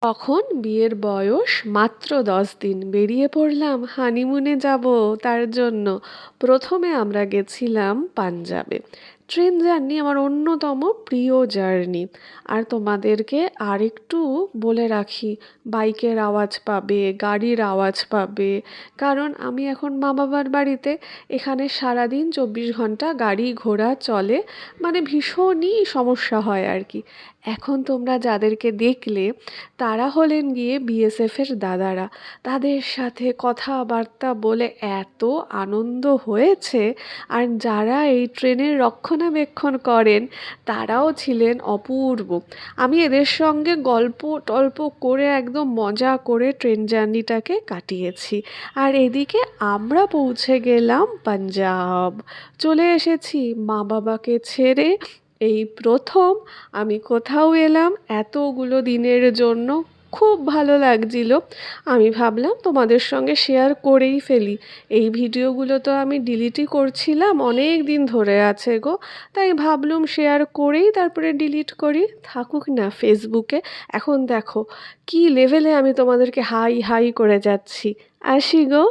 তখন বিয়ের বয়স মাত্র 10 দিন। বেরিয়ে পড়লাম হানিমুনে যাব তার জন্য। প্রথমে আমরা গেছিলাম পাঞ্জাবে। ট্রেন জার্নি আমার অন্যতম প্রিয় জার্নি। আর তোমাদেরকে আরেকটু বলে রাখি, বাইকের আওয়াজ পাবে, গাড়ির আওয়াজ পাবে, কারণ আমি এখন মা বাবার বাড়িতে। এখানে সারাদিন 24 ঘন্টা গাড়ি ঘোড়া চলে, মানে ভীষণই সমস্যা হয় আর কি। এখন তোমরা যাদেরকে দেখলে তারা হলেন গিয়ে বিএসএফের দাদারা। তাদের সাথে কথাবার্তা বলে এত আনন্দ হয়েছে। আর যারা এই ট্রেনের রক্ষণাবেক্ষণ করেন তারাও ছিলেন অপূর্ব। আমি এদের সঙ্গে গল্প টল্প করে একদম মজা করে ট্রেন জার্নিটাকে কাটিয়েছি। আর এদিকে আমরা পৌঁছে গেলাম পাঞ্জাব। চলে এসেছি মা বাবাকে ছেড়ে। এই প্রথম আমি কোথাও এলাম এতগুলো দিনের জন্য। খুব ভালো লাগছিল। আমি ভাবলাম তোমাদের সঙ্গে শেয়ার করেই ফেলি। এই ভিডিওগুলো তো আমি ডিলিটই করছিলাম, অনেক দিন ধরে আছে গো। তাই ভাবলুম শেয়ার করেই তারপরে ডিলিট করি, থাকুক না ফেসবুকে। এখন দেখো কি লেভেলে আমি তোমাদেরকে হাই হাই করে যাচ্ছি। আসি গো।